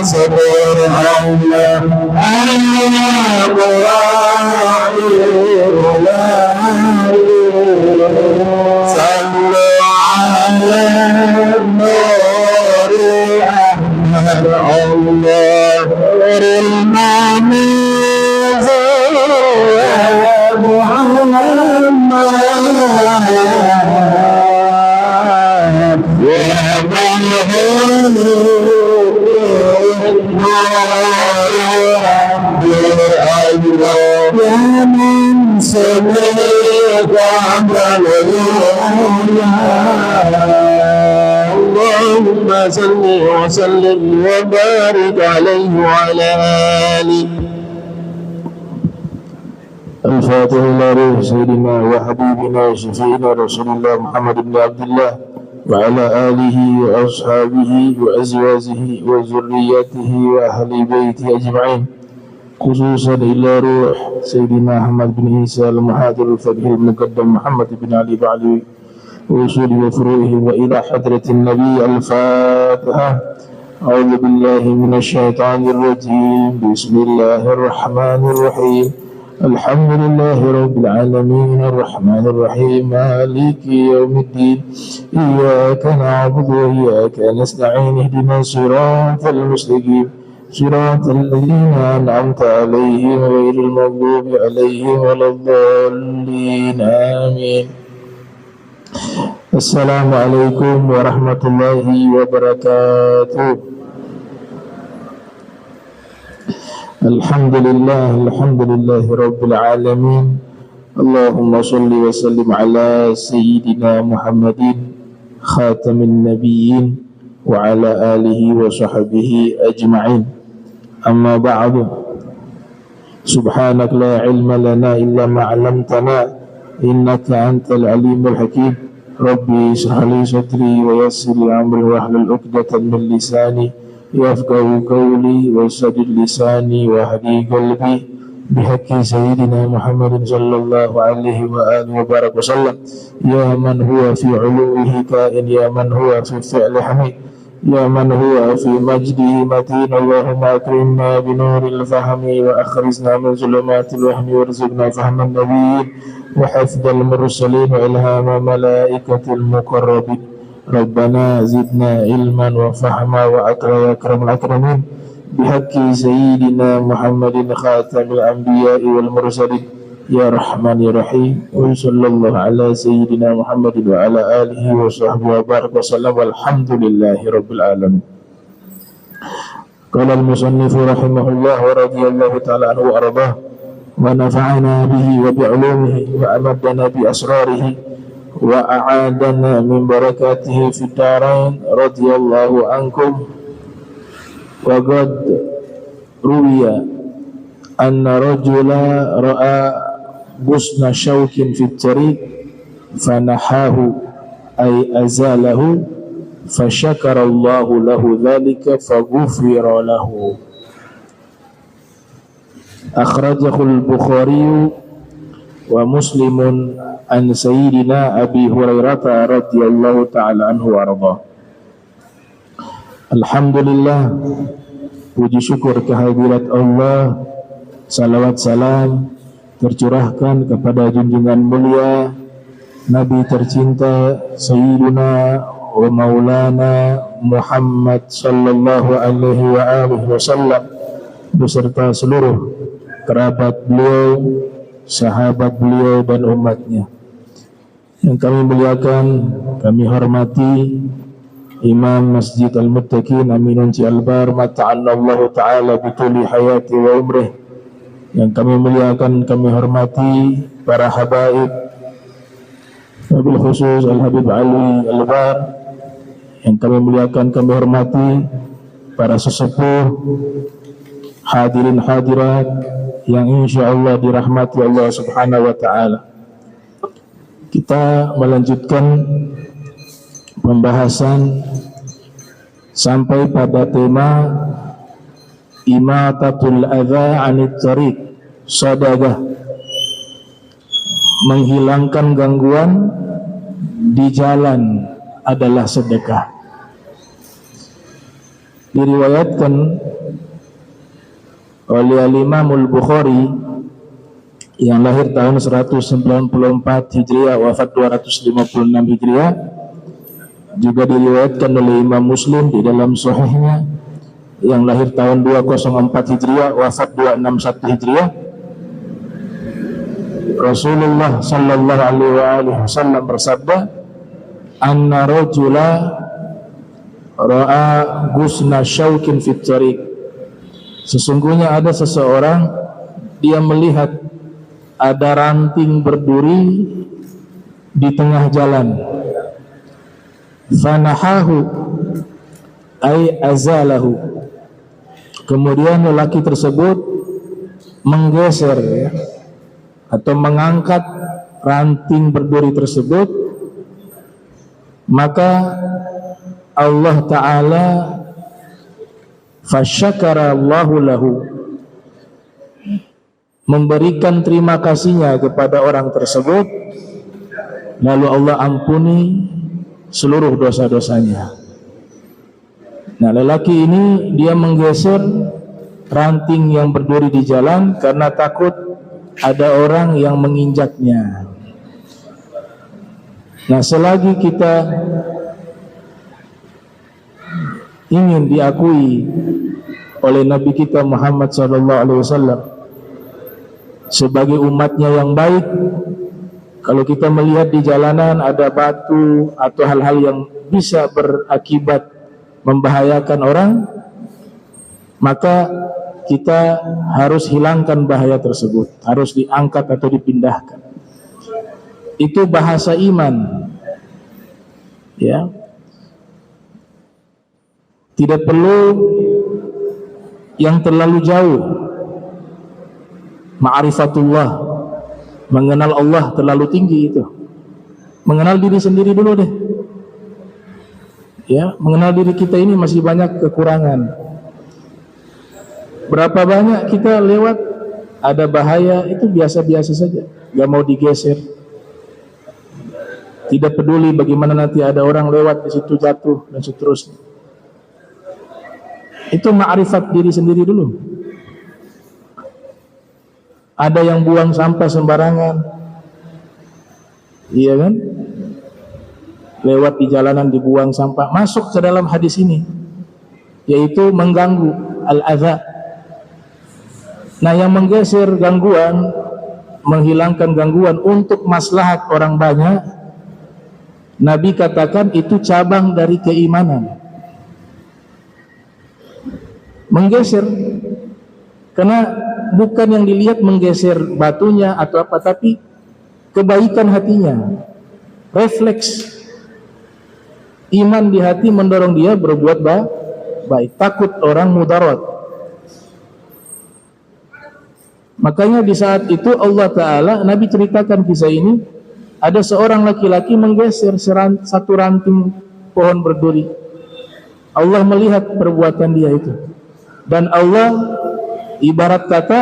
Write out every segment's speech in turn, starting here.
صبر الصديق عبر اللهم صل وسلم وبارك عليه وعلى آله. الفاتح إلى روح سيدنا وحبيبنا وشفيعنا رسول الله محمد بن عبد الله وعلى آله وأصحابه وأزواجه وذريته وأهل بيته أجمعين، خصوصا إلى روح سيدنا أحمد بن عيسى المحاضر الفقيه المقدم محمد بن علي بعلوي وأصول وفروعه، وإلى حضرة النبي. الفاتحة. أعوذ بالله من الشيطان الرجيم. بسم الله الرحمن الرحيم. الحمد لله رب العالمين الرحمن الرحيم مالك يوم الدين، إياك نعبد وإياك نستعين، اهدنا الصراط المستقيم صراط الذين أنعمت عليهم غير المغضوب عليهم ولا الضالين آمين. Assalamualaikum warahmatullahi wabarakatuh. Alhamdulillah rabbil alamin. Allahumma salli wa sallim ala sayyidina Muhammadin khatamin nabiyyin wa ala alihi wa sahbihi ajma'in. Amma ba'du. Subhanak la ilma lana illa ma 'allamtana innaka antal alimul hakim. Rabbi shrah li sadri wa yassir li amri wahlul 'uqdatam min lisani yafqahu qawli wasadid lisani wa hadi qalbi bihaqqi sayyidina Muhammadin sallallahu alaihi wa alihi wa barak wa sallam. Ya man huwa fi 'uluwihi ka'in, ya man huwa fi fi'li hamid, ya man huwa fi majdihi matin. Allahumma akrimna bi nuril fahmi wa akhrijna min zulumatil wahmi warzuqna fahman nabiyyin wa hafdhal mursalin wa ilhama malaikatil muqarrabin. Rabbana zidna ilman wa fahma wa akramul akramin bihaqqi sayyidina Muhammadin khatamil anbiya'i wal mursalin ya rahman ya rahim. Wa sallallahu ala sayyidina Muhammadin wa ala alihi wa sahbihi wa barak wa sallam walhamdulillahi rabbil alamin. Qala al-musannif rahimahullah wa radiyallahu ta'ala anhu wa ardah wa nafa'ana bihi wa bi'ulumihi wa amaddana bi asrarihi wa a'adana min barakatihi fid darain radhiyallahu ankum. Wa qad ruwiya anna rajula ra'a busna syaukin fit tariq fanahahu ay azalahu fashakara Allahu lahu dhalika faghufira lahu. Akhrajahu al-Bukhari wa Muslimun an Sayyidina Abi Hurairah radhiyallahu ta'ala anhu wa arda. Alhamdulillah, puji syukur kehadirat Allah, salawat salam tercurahkan kepada junjungan mulia Nabi tercinta Sayyidina wa Maulana Muhammad sallallahu alaihi wa alihi wasallam beserta seluruh kerabat beliau, sahabat beliau dan umatnya. Yang kami muliakan, kami hormati Imam Masjid Al-Muttaqin Aminun Cialbar mata'allahu ta'ala bituli hayati wa umrih. Yang kami muliakan, kami hormati para habaib, wabil khusus Al-Habib Ali Al-Bar. Yang kami muliakan, kami hormati para sesepuh, hadirin hadirat yang insya Allah dirahmati Allah subhanahu wa ta'ala. Kita melanjutkan pembahasan sampai pada tema imatatul adza anit tariq sadaqah, menghilangkan gangguan di jalan adalah sedekah. Diriwayatkan oleh Imam Al-Bukhari yang lahir tahun 194 Hijriah, wafat 256 Hijriah. Juga diriwayatkan oleh Imam Muslim di dalam sahihnya yang lahir tahun 204 Hijriah, wafat 261 Hijriah. Rasulullah sallallahu alaihi wasallam bersabda, "Anna rajula ra'a gusna syaukin fit tariq." Sesungguhnya ada seseorang, dia melihat ada ranting berduri di tengah jalan. Fanahahu ay azalahu. Kemudian lelaki tersebut menggeser, ya, atau mengangkat ranting berduri tersebut. Maka Allah Ta'ala fasyakara Allahu lahu, memberikan terima kasihnya kepada orang tersebut, lalu Allah ampuni seluruh dosa-dosanya. Nah, lelaki ini dia menggeser ranting yang berduri di jalan karena takut ada orang yang menginjaknya. Nah, selagi kita ingin diakui oleh Nabi kita Muhammad SAW sebagai umatnya yang baik, kalau kita melihat di jalanan ada batu atau hal-hal yang bisa berakibat membahayakan orang, maka kita harus hilangkan bahaya tersebut, harus diangkat atau dipindahkan. Itu bahasa iman, ya. Tidak perlu yang terlalu jauh. Ma'rifatullah, mengenal Allah terlalu tinggi itu. Mengenal diri sendiri dulu deh. Ya, mengenal diri kita ini masih banyak kekurangan. Berapa banyak kita lewat ada bahaya, itu biasa-biasa saja, gak mau digeser. Tidak peduli bagaimana nanti ada orang lewat di situ jatuh dan seterusnya. Itu ma'rifat diri sendiri dulu. Ada yang buang sampah sembarangan, iya kan? Lewat di jalanan dibuang sampah, masuk ke dalam hadis ini, yaitu mengganggu, al-adza. Nah, yang menggeser gangguan, menghilangkan gangguan untuk maslahat orang banyak, Nabi katakan itu cabang dari keimanan. Menggeser, karena bukan yang dilihat menggeser batunya atau apa, tapi kebaikan hatinya, refleks iman di hati mendorong dia berbuat baik, takut orang mudarat. Makanya di saat itu Allah Ta'ala, Nabi ceritakan kisah ini, ada seorang laki-laki menggeser satu ranting pohon berduri. Allah melihat perbuatan dia itu, dan Allah ibarat kata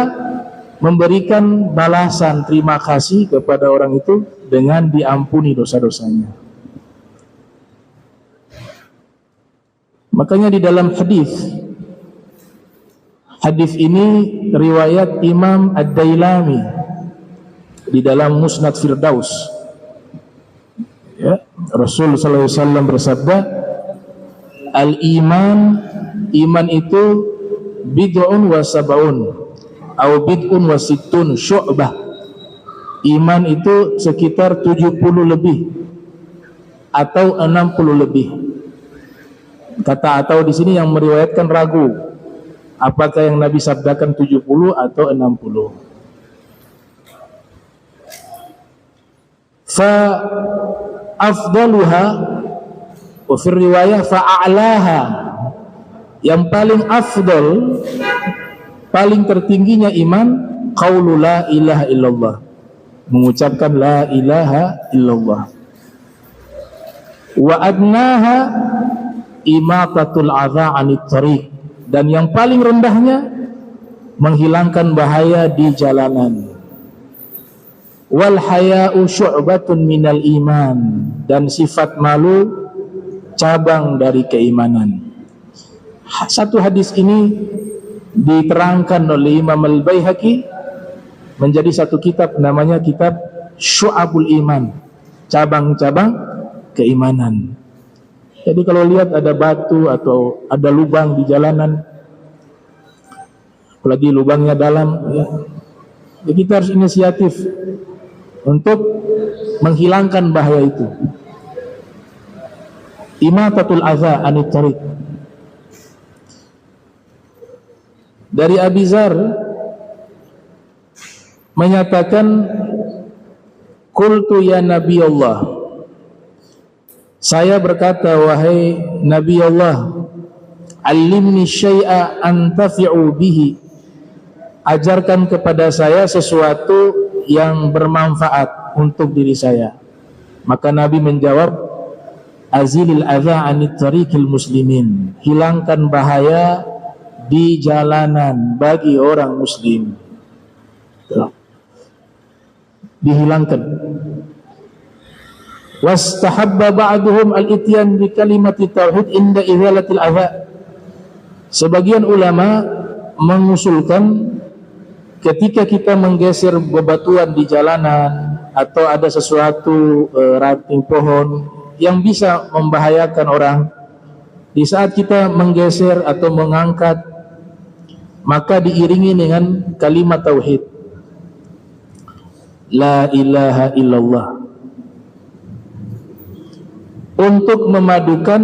memberikan balasan terima kasih kepada orang itu dengan diampuni dosa-dosanya. Makanya di dalam hadis ini riwayat Imam Ad-Dailami di dalam Musnad Firdaus, ya, Rasul sallallahu alaihi wasallam bersabda, iman itu bid'un wa sab'un atau bid'un wa sittun syu'bah. Iman itu sekitar 70 lebih atau 60 lebih. Kata atau di sini yang meriwayatkan ragu apakah yang Nabi sabdakan 70 atau 60. Fa afdaluha wa fi riwayah fa a'laha, yang paling afdal, paling tertingginya iman, qaulu la ilaha illallah, mengucapkan la ilaha illallah. Wa adnaha imatatul adza 'anit thariq, dan yang paling rendahnya menghilangkan bahaya di jalanan. Wal haya'u syu'batun minal iman, dan sifat malu cabang dari keimanan. Satu hadis ini diterangkan oleh Imam Al-Baihaqi menjadi satu kitab, namanya kitab Syu'abul Iman, cabang-cabang keimanan. Jadi kalau lihat ada batu atau ada lubang di jalanan, apalagi lubangnya dalam, ya kita harus inisiatif untuk menghilangkan bahaya itu. Imatatul adza 'anit thariq. Dari Abi Dzar menyatakan, qultu ya Nabi Allah, saya berkata, wahai Nabi Allah, alimni syai'a antafi'u bihi, ajarkan kepada saya sesuatu yang bermanfaat untuk diri saya. Maka Nabi menjawab, azilil adha anit tariqil muslimin, hilangkan bahaya di jalanan bagi orang muslim. Dihilangkan. Wastahabba ba'duhum al-ityan bi kalimati tauhid inda izalatil adha. Sebagian ulama mengusulkan ketika kita menggeser bebatuan di jalanan atau ada sesuatu ranting pohon yang bisa membahayakan orang, di saat kita menggeser atau mengangkat, maka diiringi dengan kalimat tauhid, la ilaha illallah, untuk memadukan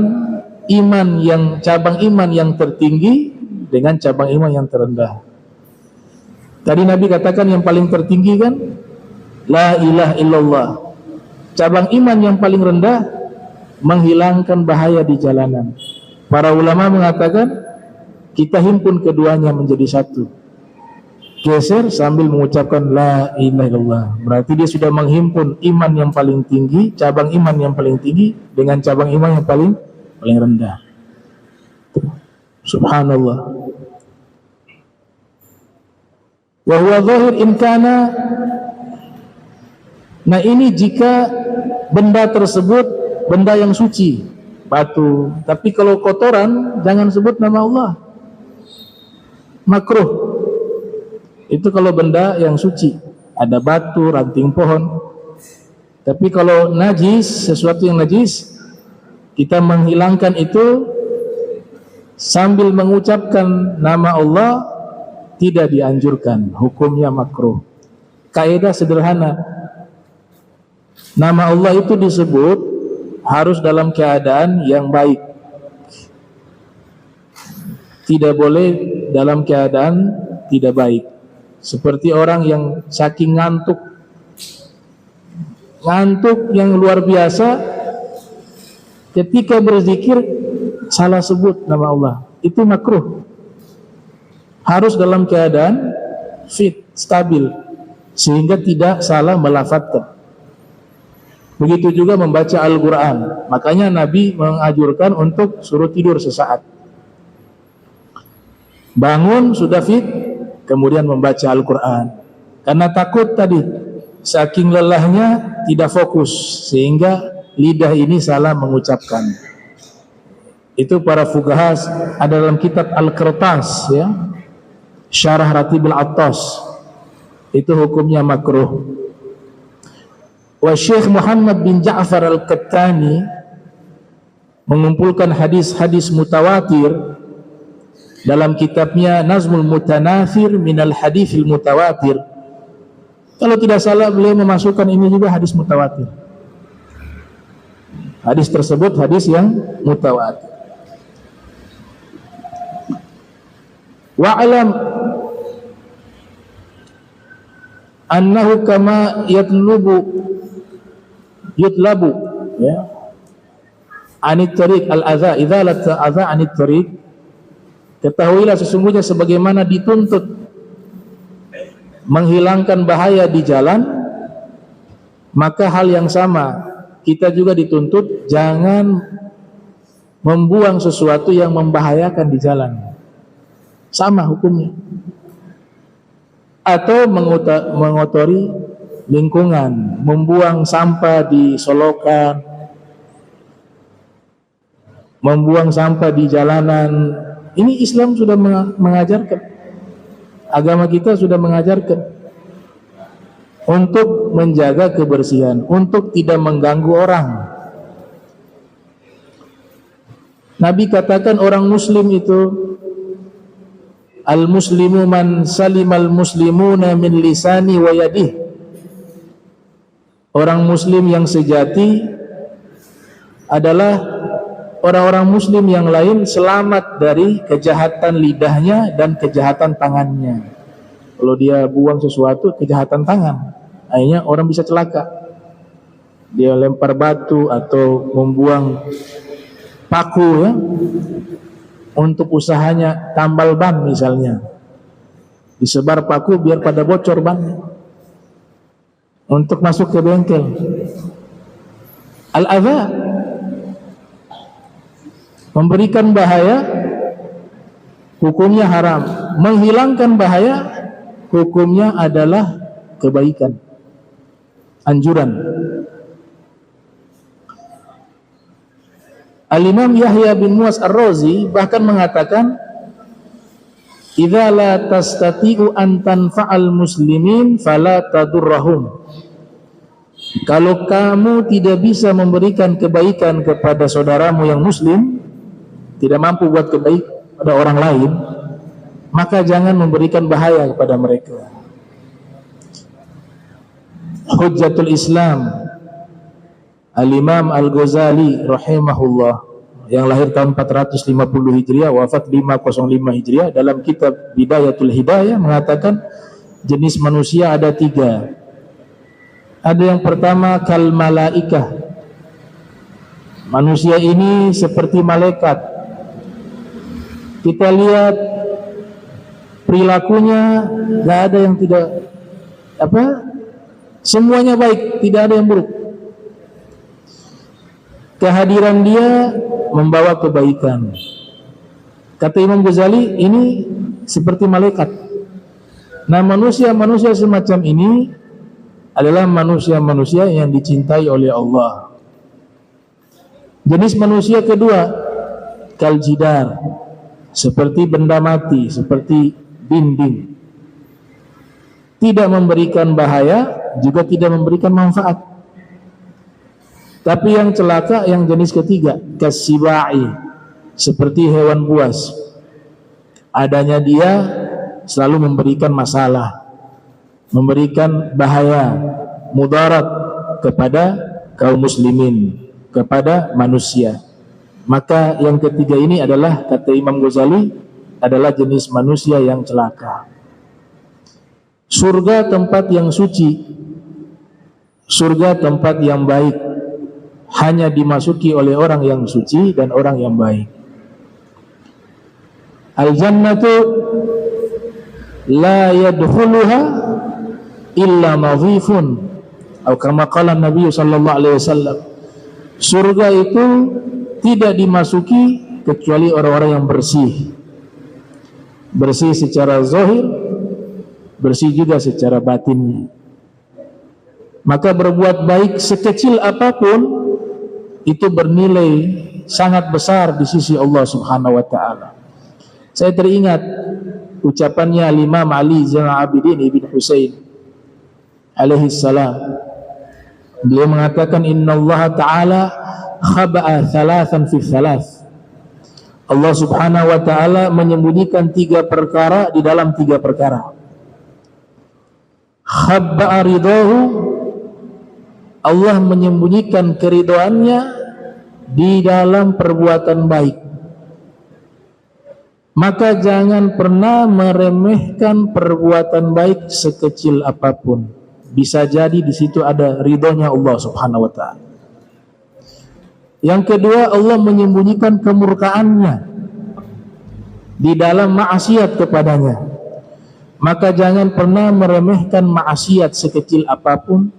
iman yang cabang iman yang tertinggi dengan cabang iman yang terendah. Tadi Nabi katakan yang paling tertinggi kan la ilaha illallah. Cabang iman yang paling rendah menghilangkan bahaya di jalanan. Para ulama mengatakan kita himpun keduanya menjadi satu. Geser sambil mengucapkan la ilaha illallah. Berarti dia sudah menghimpun iman yang paling tinggi, cabang iman yang paling tinggi dengan cabang iman yang paling rendah. Subhanallah. Wa huwa zahir in kana. Nah, ini jika benda tersebut benda yang suci, batu. Tapi kalau kotoran jangan sebut nama Allah. Makruh. Itu kalau benda yang suci, ada batu, ranting pohon. Tapi kalau najis, sesuatu yang najis, kita menghilangkan itu sambil mengucapkan nama Allah tidak dianjurkan, hukumnya makruh. Kaidah sederhana, nama Allah itu disebut harus dalam keadaan yang baik, tidak boleh dalam keadaan tidak baik. Seperti orang yang saking ngantuk yang luar biasa, ketika berzikir salah sebut nama Allah, itu makruh. Harus dalam keadaan fit, stabil, sehingga tidak salah melafadzkan. Begitu juga membaca Al-Quran. Makanya Nabi menganjurkan untuk suruh tidur sesaat. Bangun sudah fit, kemudian membaca Al-Quran. Karena takut tadi, saking lelahnya tidak fokus, sehingga lidah ini salah mengucapkan. Itu para fuqaha ada dalam kitab Al-Qirtas, ya, Syarah Ratibul Attas, itu hukumnya makruh. Wa Syekh Muhammad bin Ja'far Al-Qattani mengumpulkan hadis-hadis mutawatir dalam kitabnya Nazmul Mutanathir minal Hadithil Mutawatir. Kalau tidak salah beliau memasukkan ini juga hadis mutawatir. Hadis tersebut hadis yang mutawatir. Wa'alam annahu kama yutlabu ya anit tariq al-adha, idzalat adha anit tariq. Ketahuilah sesungguhnya sebagaimana dituntut menghilangkan bahaya di jalan, maka hal yang sama kita juga dituntut jangan membuang sesuatu yang membahayakan di jalan. Sama hukumnya. Atau mengotori lingkungan, membuang sampah di solokan, membuang sampah di jalanan. Ini Islam sudah mengajarkan, agama kita sudah mengajarkan untuk menjaga kebersihan, untuk tidak mengganggu orang. Nabi katakan orang muslim itu al-muslimu man salimal muslimuna min lisani wa yadih. Orang muslim yang sejati adalah orang-orang muslim yang lain selamat dari kejahatan lidahnya dan kejahatan tangannya. Kalau dia buang sesuatu, kejahatan tangan, akhirnya orang bisa celaka. Dia lempar batu atau membuang paku ya, untuk usahanya tambal ban misalnya, disebar paku biar pada bocor bannya untuk masuk ke bengkel. Al-adha, memberikan bahaya, hukumnya haram. Menghilangkan bahaya, hukumnya adalah kebaikan, anjuran. Al-Imam Yahya bin Muaz Ar-Razi bahkan mengatakan, idza la tastati'u an tanfa'al muslimin fala tadurrahum. Kalau kamu tidak bisa memberikan kebaikan kepada saudaramu yang muslim, tidak mampu buat kebaikan pada orang lain, maka jangan memberikan bahaya kepada mereka. Hujjatul Islam Al-Imam Al-Ghazali rahimahullah, yang lahir tahun 450 Hijriah, wafat 505 Hijriah, dalam kitab Bidayatul Hidayah mengatakan jenis manusia ada 3. Ada yang pertama, kal malaikah. Manusia ini seperti malaikat. Kita lihat perilakunya, gak ada yang tidak semuanya baik, tidak ada yang buruk. Kehadiran dia membawa kebaikan. Kata Imam Ghazali, ini seperti malaikat. Nah, manusia-manusia semacam ini adalah manusia-manusia yang dicintai oleh Allah. Jenis manusia kedua, kaljidar, seperti benda mati, seperti dinding. Tidak memberikan bahaya, juga tidak memberikan manfaat. Tapi yang celaka yang jenis ketiga, kasibai, seperti hewan buas. Adanya dia selalu memberikan masalah, memberikan bahaya, mudarat kepada kaum muslimin, kepada manusia. Maka yang ketiga ini adalah, kata Imam Ghazali, adalah jenis manusia yang celaka. Surga tempat yang suci, surga tempat yang baik, hanya dimasuki oleh orang yang suci dan orang yang baik. Al-jannatu la yadkhuluha illa nadhifun, atau kama qala Nabi sallallahu alaihi wasallam. Surga itu tidak dimasuki kecuali orang-orang yang bersih. Bersih secara zahir, bersih juga secara batinnya. Maka berbuat baik sekecil apapun itu bernilai sangat besar di sisi Allah Subhanahu wa taala. Saya teringat ucapannya Imam Ali Zainal Abidin Ibn Husain alaihi salam. Beliau mengatakan, innallaha ta'ala khaba'a thalathan fi thalath. Allah Subhanahu wa taala menyembunyikan 3 perkara di dalam 3 perkara. Khaba'a ridahu, Allah menyembunyikan keridhaannya di dalam perbuatan baik. Maka jangan pernah meremehkan perbuatan baik sekecil apapun. Bisa jadi di situ ada ridhonya Allah Subhanahu wa taala. Yang kedua, Allah menyembunyikan kemurkaannya di dalam maksiat kepadanya. Maka jangan pernah meremehkan maksiat sekecil apapun.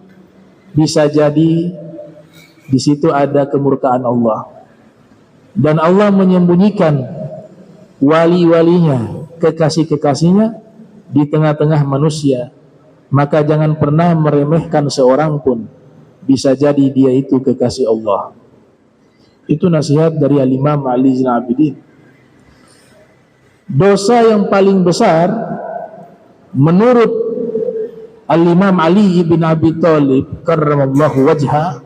Bisa jadi di situ ada kemurkaan Allah. Dan Allah menyembunyikan wali-walinya, kekasih-kekasihnya di tengah-tengah manusia. Maka jangan pernah meremehkan seorang pun. Bisa jadi dia itu kekasih Allah. Itu nasihat dari Al-Imam Ali Zainal Abidin. Dosa yang paling besar menurut Al-Imam Ali ibn Abi Thalib karramallahu wajha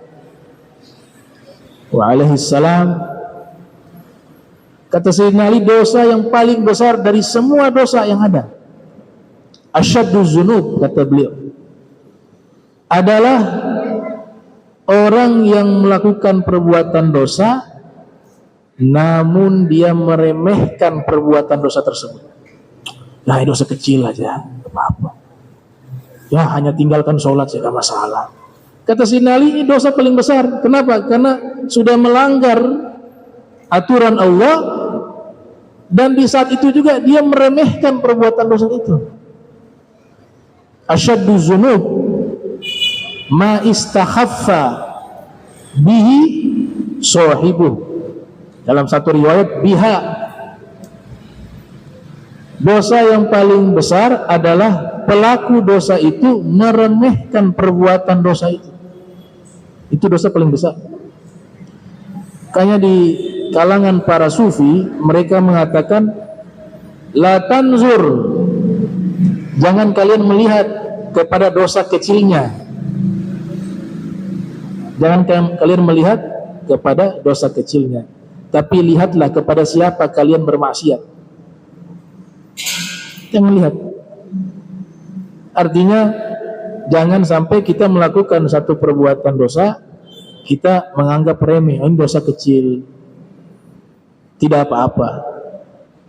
wa alaihi salam, kata Sayyidina Ali, dosa yang paling besar dari semua dosa yang ada, asyaddu dzunub, kata beliau, adalah orang yang melakukan perbuatan dosa namun dia meremehkan perbuatan dosa tersebut. Nah, dosa kecil aja, apa-apa. Ya, hanya tinggalkan sholat saja, gak masalah. Kata Sayyidina Ali, ini dosa paling besar. Kenapa? Karena sudah melanggar aturan Allah, dan di saat itu juga dia meremehkan perbuatan dosa itu. Asyaddu dzunub ma istakhaffa bihi sahibuh. Dalam satu riwayat, biha. Dosa yang paling besar adalah pelaku dosa itu meremehkan perbuatan dosa itu. Itu dosa paling besar. Makanya di kalangan para sufi, mereka mengatakan, la tanzur, jangan kalian melihat kepada dosa kecilnya. Jangan kalian melihat kepada dosa kecilnya, tapi lihatlah kepada siapa kalian bermaksiat. Jangan lihat. Artinya, jangan sampai kita melakukan satu perbuatan dosa, kita menganggap remeh, ini dosa kecil, tidak apa-apa,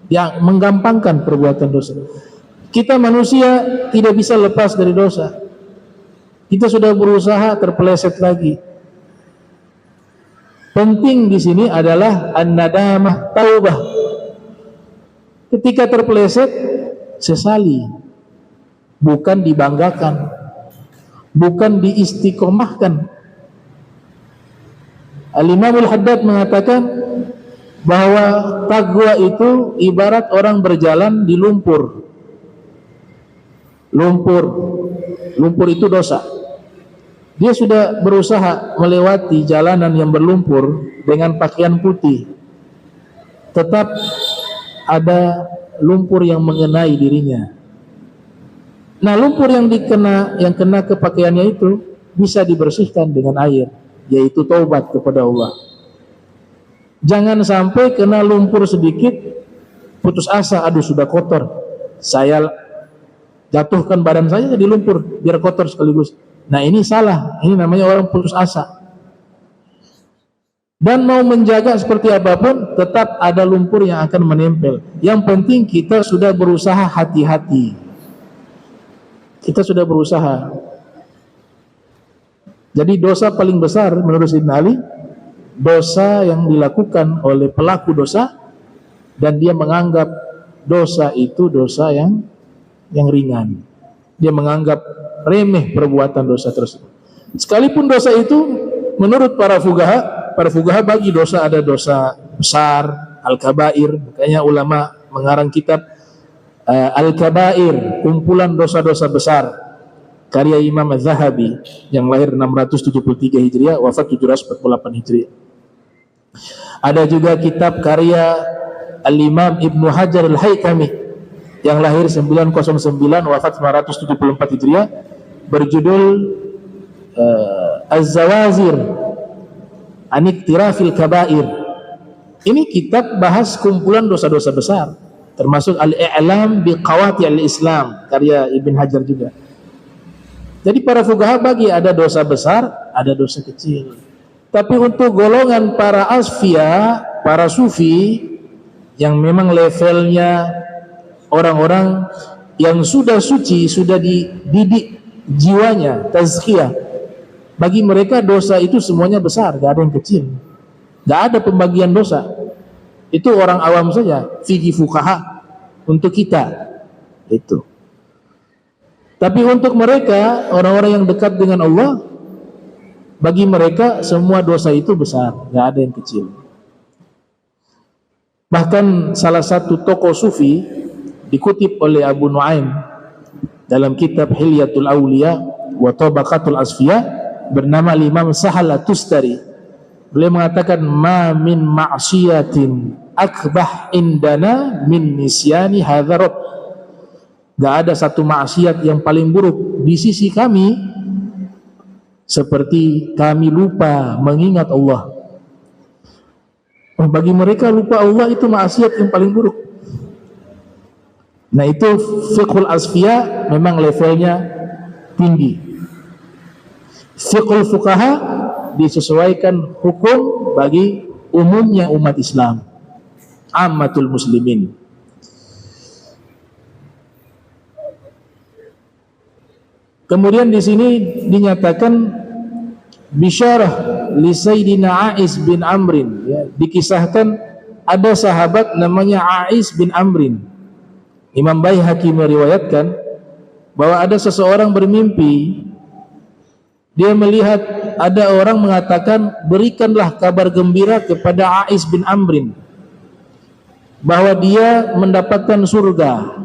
yang menggampangkan perbuatan dosa. Kita manusia tidak bisa lepas dari dosa. Kita sudah berusaha, terpeleset lagi. Penting di sini adalah an-nadamah, taubah. Ketika terpeleset, sesali, bukan dibanggakan, bukan diistiqomahkan. Al-Imam Al-Haddad mengatakan bahwa taqwa itu ibarat orang berjalan di lumpur. Lumpur itu dosa. Dia sudah berusaha melewati jalanan yang berlumpur dengan pakaian putih, tetap ada lumpur yang mengenai dirinya. Nah, lumpur yang kena ke pakaiannya itu bisa dibersihkan dengan air, yaitu taubat kepada Allah. Jangan sampai kena lumpur sedikit, putus asa, aduh sudah kotor, saya jatuhkan badan saya di lumpur biar kotor sekaligus. Nah, ini salah, ini namanya orang putus asa. Dan mau menjaga seperti apapun, tetap ada lumpur yang akan menempel. Yang penting kita sudah berusaha hati-hati. Kita sudah berusaha. Jadi dosa paling besar menurut Sayyidina Ali, dosa yang dilakukan oleh pelaku dosa, dan dia menganggap dosa itu dosa yang ringan. Dia menganggap remeh perbuatan dosa tersebut. Sekalipun dosa itu menurut para fuqaha bagi dosa ada dosa besar, al-kabair. Makanya ulama mengarang kitab al-kabair, kumpulan dosa-dosa besar, karya Imam Az-Zahabi yang lahir 673 Hijriah, wafat 748 Hijriah. Ada juga kitab karya Al-Imam Ibnu Hajar Al-Haytami yang lahir 909, wafat 974 Hijriah, berjudul Az-Zawazir an Iktirafil Kabair. Ini kitab bahas kumpulan dosa-dosa besar, termasuk Al-I'lam bi Qawati al-Islam karya Ibn Hajar juga. Jadi para fuqaha bagi ada dosa besar, ada dosa kecil. Tapi untuk golongan para asfiya, para sufi yang memang levelnya orang-orang yang sudah suci, sudah dididik jiwanya, tazkiyah, bagi mereka dosa itu semuanya besar, gak ada yang kecil, gak ada pembagian dosa. Itu orang awam saja, fikih fuqaha. Untuk kita itu. Tapi untuk mereka, orang-orang yang dekat dengan Allah, bagi mereka semua dosa itu besar, gak ada yang kecil. Bahkan salah satu tokoh sufi dikutip oleh Abu Nuaim dalam kitab Hilyatul Awliya wa Tabaqatul Asfiya, bernama Imam Sahal At-Tustari. Beliau mengatakan, ma min ma'siyatin akbah indana min nisyani hadzarat. Gak ada satu maksiat yang paling buruk di sisi kami seperti kami lupa mengingat Allah. Bagi mereka lupa Allah itu maksiat yang paling buruk. Nah, itu fiqhul asfiya memang levelnya tinggi. Fiqhul fuqaha disesuaikan hukum bagi umumnya umat Islam, ammatul muslimin. Kemudian di sini dinyatakan bisyarah li Sayyidina A'is bin Amrin, ya, dikisahkan ada sahabat namanya A'is bin Amrin. Imam Baihaqi meriwayatkan bahwa ada seseorang bermimpi, dia melihat ada orang mengatakan, berikanlah kabar gembira kepada A'is bin Amrin bahwa dia mendapatkan surga.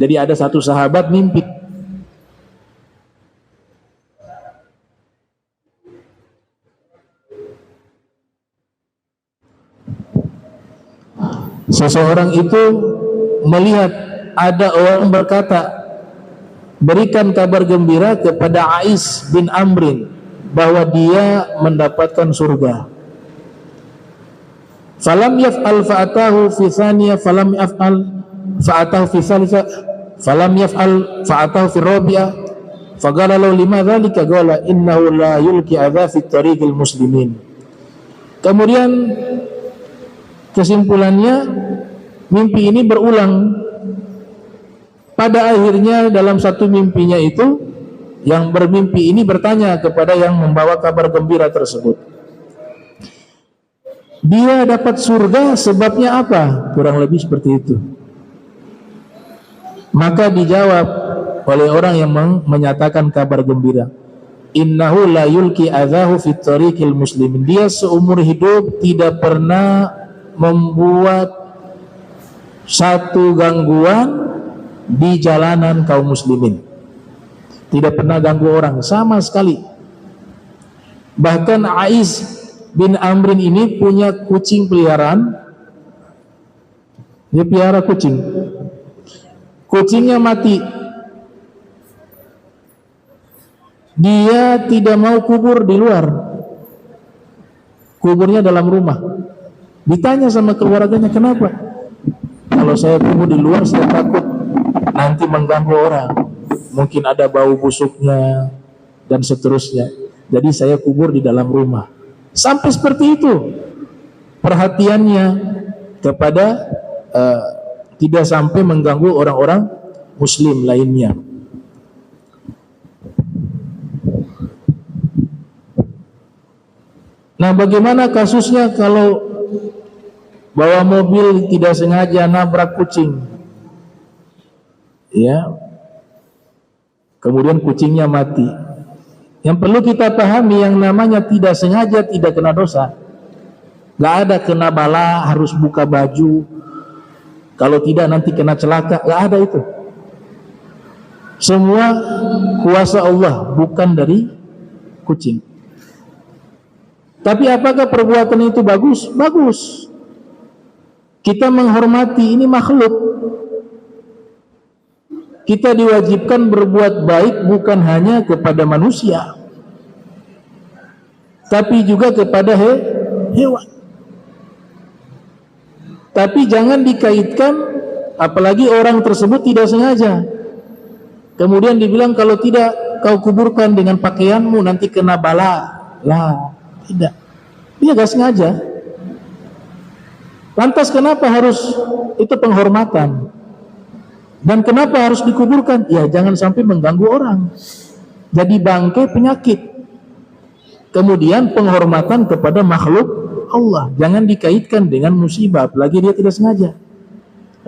Jadi ada satu sahabat mimpi, seseorang itu melihat ada orang berkata, berikan kabar gembira kepada A'is bin Amrin bahwa dia mendapatkan surga. Falam yaf'al fa'atahu fi thaniyah, falam yaf'al fa'atahu fi thalithah, falam yaf'al fa'atahu fi rabi'ah, faqala lahu lima dzalika, qala innahu la yulqi adza fi tariqil muslimin. Kemudian kesimpulannya, mimpi ini berulang. Pada akhirnya dalam satu mimpinya itu, yang bermimpi ini bertanya kepada yang membawa kabar gembira tersebut, dia dapat surga sebabnya apa? Kurang lebih seperti itu. Maka dijawab oleh orang yang menyatakan kabar gembira, innahu la yulqi adzahu fi tariqil muslimin. Dia seumur hidup tidak pernah membuat satu gangguan di jalanan kaum muslimin. Tidak pernah ganggu orang sama sekali. Bahkan A'is bin Amrin ini punya kucing peliharaan. Dia pelihara kucing. Kucingnya mati. Dia tidak mau kubur di luar. Kuburnya dalam rumah. Ditanya sama keluarganya, kenapa? Kalau saya kubur di luar, saya takut nanti mengganggu orang. Mungkin ada bau busuknya dan seterusnya. Jadi saya kubur di dalam rumah. Sampai seperti itu perhatiannya kepada tidak sampai mengganggu orang-orang muslim lainnya. Nah, bagaimana kasusnya kalau bawa mobil tidak sengaja nabrak kucing, ya, kemudian kucingnya mati? Yang perlu kita pahami, yang namanya tidak sengaja tidak kena dosa. Gak ada kena bala, harus buka baju, kalau tidak nanti kena celaka, gak ada itu. Semua kuasa Allah, bukan dari kucing. Tapi apakah perbuatan itu bagus? Bagus. Kita menghormati, ini makhluk. Kita diwajibkan berbuat baik bukan hanya kepada manusia, tapi juga kepada hewan. Tapi jangan dikaitkan, apalagi orang tersebut tidak sengaja. Kemudian dibilang kalau tidak kau kuburkan dengan pakaianmu nanti kena bala. Lah, tidak. Dia gak sengaja. Lantas kenapa harus itu penghormatan? Dan kenapa harus dikuburkan? Ya jangan sampai mengganggu orang. Jadi bangkai penyakit. Kemudian penghormatan kepada makhluk Allah. Jangan dikaitkan dengan musibah, apalagi dia tidak sengaja.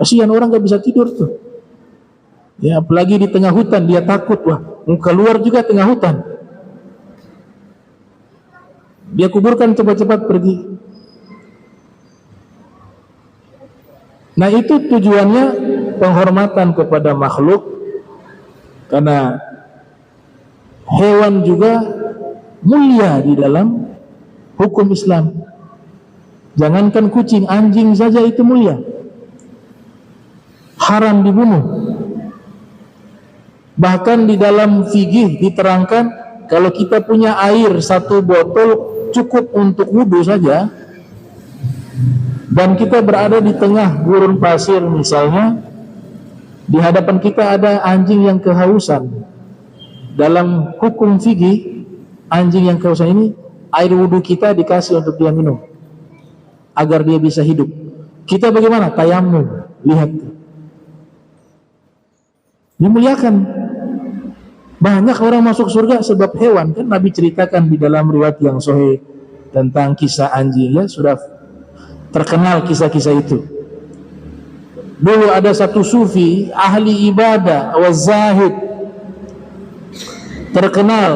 Kasihan orang gak bisa tidur tuh. Ya, apalagi di tengah hutan, dia takut, wah, mau keluar juga tengah hutan. Dia kuburkan cepat-cepat pergi. Nah, itu tujuannya penghormatan kepada makhluk, karena hewan juga mulia di dalam hukum Islam. Jangankan kucing, anjing saja itu mulia, haram dibunuh. Bahkan di dalam fikih diterangkan, kalau kita punya air satu botol cukup untuk wudhu saja, dan kita berada di tengah gurun pasir misalnya, di hadapan kita ada anjing yang kehausan. Dalam hukum fikih, anjing yang kehausan ini, air wudhu kita dikasih untuk dia minum, agar dia bisa hidup. Kita bagaimana? Tayamum. Lihat, dimuliakan. Banyak orang masuk surga sebab hewan, kan Nabi ceritakan di dalam riwayat yang sahih tentang kisah anjing, ya sudah terkenal kisah-kisah itu. Dulu ada satu sufi ahli ibadah wazahid terkenal,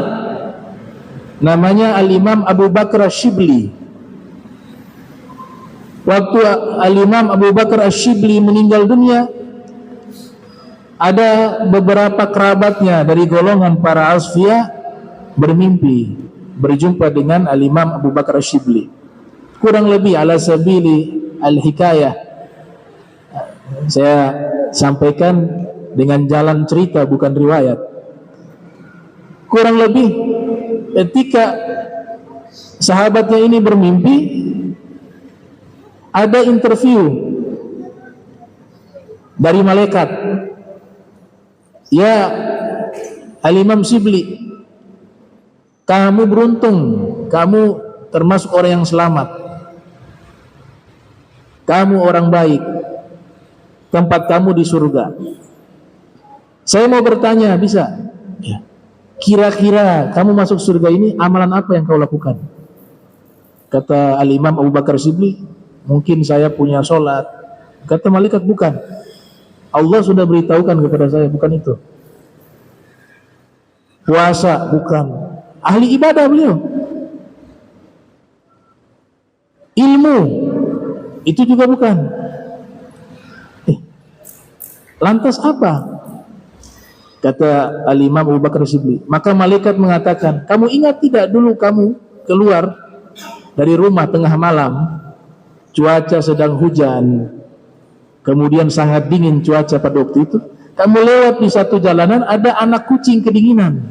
namanya Al-Imam Abu Bakar Ash-Shibli. Waktu Al-Imam Abu Bakar Ash-Shibli meninggal dunia, ada beberapa kerabatnya dari golongan para asfiya bermimpi berjumpa dengan Al-Imam Abu Bakar Ash-Shibli. Kurang lebih ala sabili al-hikayah, saya sampaikan dengan jalan cerita bukan riwayat. Kurang lebih ketika sahabatnya ini bermimpi, ada interview dari malaikat. Ya Al-Imam Shibli, kamu beruntung, kamu termasuk orang yang selamat, kamu orang baik, tempat kamu di surga. Saya mau bertanya, bisa? Ya. Kira-kira kamu masuk surga ini, amalan apa yang kau lakukan? Kata Al-Imam Abu Bakar Shibli, mungkin saya punya sholat. Kata malaikat, bukan. Allah sudah beritahukan kepada saya, bukan itu. Puasa, bukan. Ahli ibadah beliau. Ilmu, itu juga bukan. Lantas apa? Kata Al-Imam Abu Bakar Shibli, maka malaikat mengatakan, kamu ingat tidak dulu kamu keluar dari rumah tengah malam, cuaca sedang hujan, kemudian sangat dingin cuaca pada waktu itu, kamu lewat di satu jalanan, ada anak kucing kedinginan.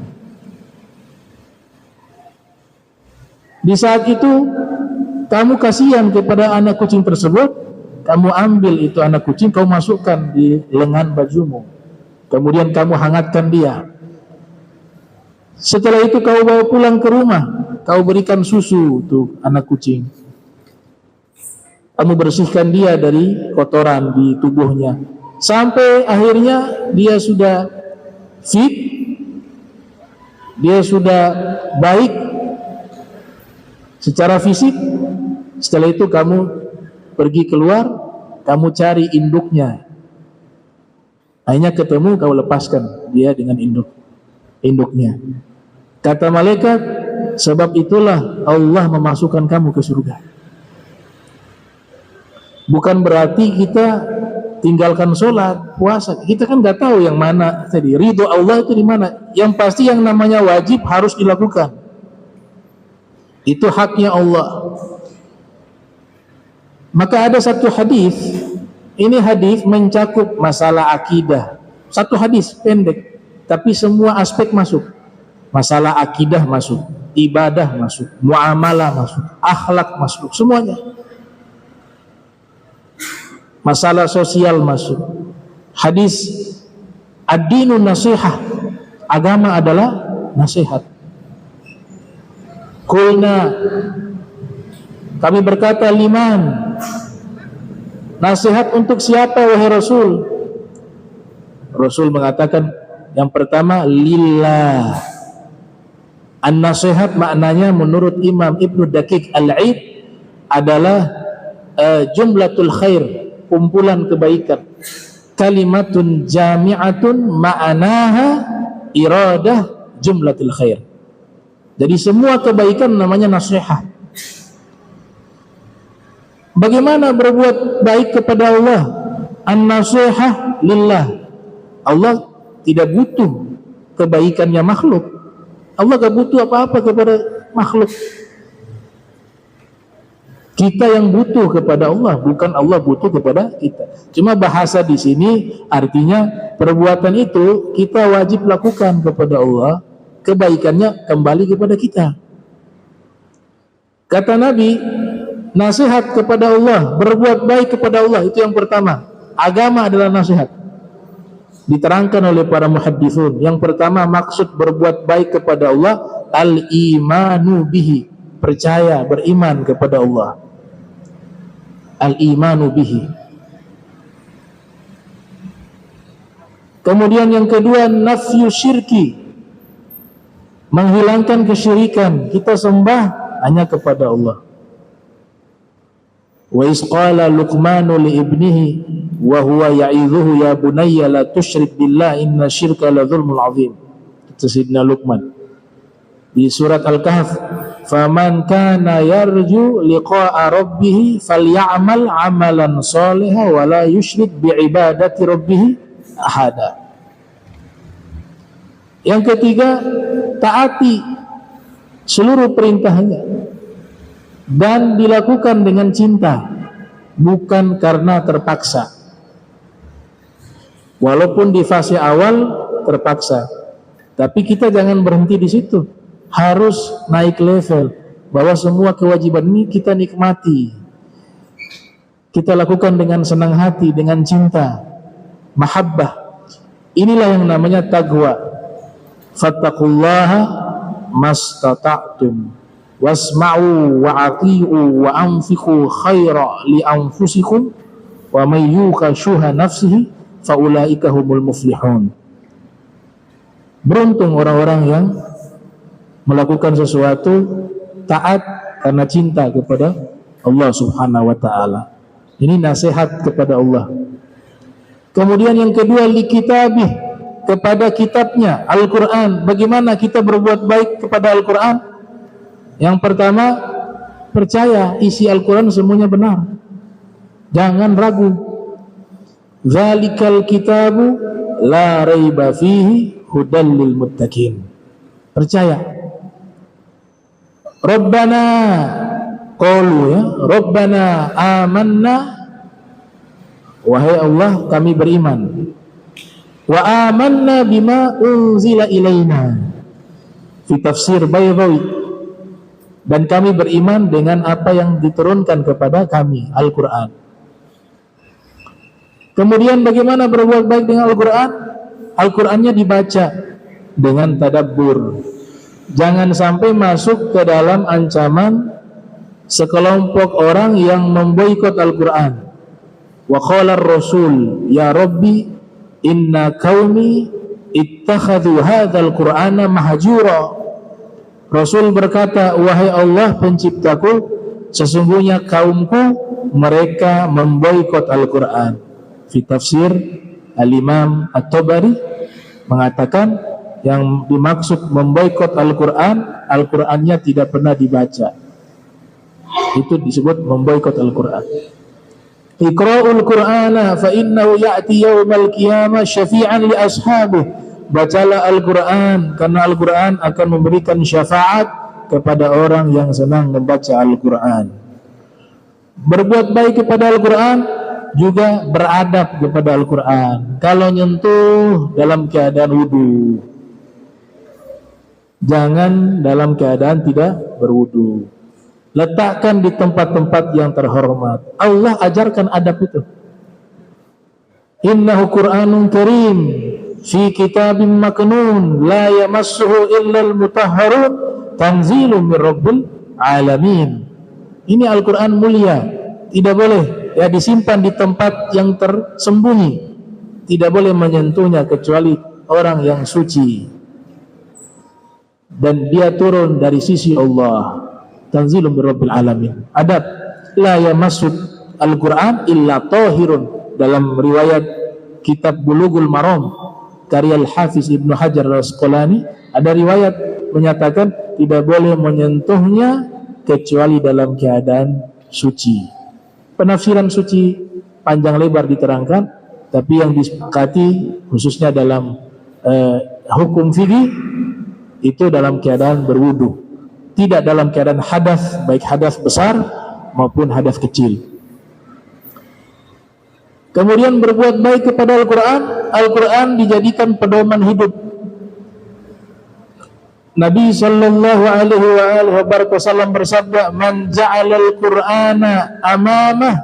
Di saat itu kamu kasihan kepada anak kucing tersebut, kamu ambil itu anak kucing, kau masukkan di lengan bajumu, kemudian kamu hangatkan dia. Setelah itu kau bawa pulang ke rumah, kau berikan susu untuk anak kucing, kamu bersihkan dia dari kotoran di tubuhnya, sampai akhirnya dia sudah fit, dia sudah baik secara fisik. Setelah itu kamu pergi keluar, kamu cari induknya, akhirnya ketemu, kau lepaskan dia dengan induknya. Kata malaikat, sebab itulah Allah memasukkan kamu ke surga. Bukan berarti kita tinggalkan sholat, puasa. Kita kan nggak tahu yang mana tadi ridho Allah itu di mana. Yang pasti yang namanya wajib harus dilakukan. Itu haknya Allah. Maka ada satu hadis, ini hadis mencakup masalah akidah. Satu hadis pendek, tapi semua aspek masuk. Masalah akidah masuk, ibadah masuk, muamalah masuk, akhlak masuk, semuanya. Masalah sosial masuk. Hadis ad-dinu nasihah, agama adalah nasihat. Qulna, kami berkata, liman, nasihat untuk siapa wahai Rasul? Rasul mengatakan, yang pertama lillah. An-nasihat maknanya menurut Imam Ibnu Daqiq Al-Aid adalah jumlatul khair, kumpulan kebaikan. Kalimatun jami'atun ma'anaha iradah jumlatul khair. Jadi semua kebaikan namanya nasihat. Bagaimana berbuat baik kepada Allah? An-nasihah lillah. Allah tidak butuh kebaikannya makhluk. Allah gak butuh apa-apa kepada makhluk. Kita yang butuh kepada Allah, bukan Allah butuh kepada kita. Cuma bahasa di sini artinya perbuatan itu kita wajib lakukan kepada Allah, kebaikannya kembali kepada kita. Kata Nabi, nasihat kepada Allah, berbuat baik kepada Allah, itu yang pertama. Agama adalah nasihat. Diterangkan oleh para muhadditsun. Yang pertama maksud berbuat baik kepada Allah, al-imanu bihi, percaya, beriman kepada Allah. Al-imanu bihi. Kemudian yang kedua, nafyu syirki, menghilangkan kesyirikan, kita sembah hanya kepada Allah. Wa isqala Luqmanu li ibnihi wa huwa ya'idhuhu ya bunayya la tusyrik billah inna syirka la dzulmul 'adzim. Itu Sayyidina Luqman di surat Al-Kahf, faman kana yarju liqa'a rabbih falyamal 'amalan shalihan wa la yusyrik bi ibadati rabbih ahada. Yang ketiga, taati seluruh perintahnya dan dilakukan dengan cinta, bukan karena terpaksa. Walaupun di fase awal terpaksa, tapi kita jangan berhenti di situ. Harus naik level, bahwa semua kewajiban ini kita nikmati, kita lakukan dengan senang hati, dengan cinta, mahabbah. Inilah yang namanya taqwa. Fattaqullaha mastata'tum wasma'u wa ati'u wa anfiqu khaira li anfusikum wa may yuqa syuha nafsihi fa ulaika humul muflihun. Beruntung orang-orang yang melakukan sesuatu taat karena cinta kepada Allah Subhanahu wa taala. Ini nasihat kepada Allah. Kemudian yang kedua, likitabih, kepada kitabnya Al-Quran. Bagaimana kita berbuat baik kepada Al-Quran? Yang pertama, percaya isi Al-Quran semuanya benar, jangan ragu. Zalikal kitabu la raiba fihi hudal lil muttaqin. Percaya. Rabbana qalu, ya, Rabbana amanna, wahai Allah kami beriman. Wa amanna bima unzila ilaina fi tafsir Baydawi, dan kami beriman dengan apa yang diturunkan kepada kami, Al-Quran. Kemudian bagaimana berbuat baik dengan Al-Quran? Al-Qurannya dibaca dengan tadabbur. Jangan sampai masuk ke dalam ancaman sekelompok orang yang memboikot Al-Quran. Wa qala ar-rasul ya Rabbi inna qaumi ittakhadhu hadzal qur'ana mahjura. Rasul berkata, wahai Allah penciptaku, sesungguhnya kaumku mereka memboikot Al-Quran. Fi tafsir Al-Imam At-Tabari mengatakan yang dimaksud memboikot Al-Quran, Al-Qurannya tidak pernah dibaca. Itu disebut memboikot Al-Quran. Iqra'ul Qur'ana fa innahu ya'ti yaumal qiyamah syafi'an li ashabihi. Bacalah Al-Quran, karena Al-Quran akan memberikan syafaat kepada orang yang senang membaca Al-Quran. Berbuat baik kepada Al-Quran, juga beradab kepada Al-Quran. Kalau nyentuh dalam keadaan wudu, jangan dalam keadaan tidak berwudu. Letakkan di tempat-tempat yang terhormat. Allah ajarkan adab itu. Innahu Qur'anun karim fi kitabim maknun la yamassuhu illal mutahharun tanzilun mir rabbil alamin. Ini Al-Quran mulia, tidak boleh ya disimpan di tempat yang tersembunyi, tidak boleh menyentuhnya kecuali orang yang suci, dan dia turun dari sisi Allah. Tanzilun mir rabbil alamin. Adab, la yamassud Al-Quran illa tahirun. Dalam riwayat kitab Bulughul Maram karya Al-Hafiz Ibnu Hajar Al-Asqalani, ada riwayat menyatakan tidak boleh menyentuhnya kecuali dalam keadaan suci. Penafsiran suci panjang lebar diterangkan, tapi yang disepakati khususnya dalam hukum fikih itu dalam keadaan berwudu, tidak dalam keadaan hadas, baik hadas besar maupun hadas kecil. Kemudian berbuat baik kepada Al-Quran. Al-Quran dijadikan pedoman hidup. Nabi sallallahu alaihi wasallam bersabda, "Man ja'alal Qur'ana amamah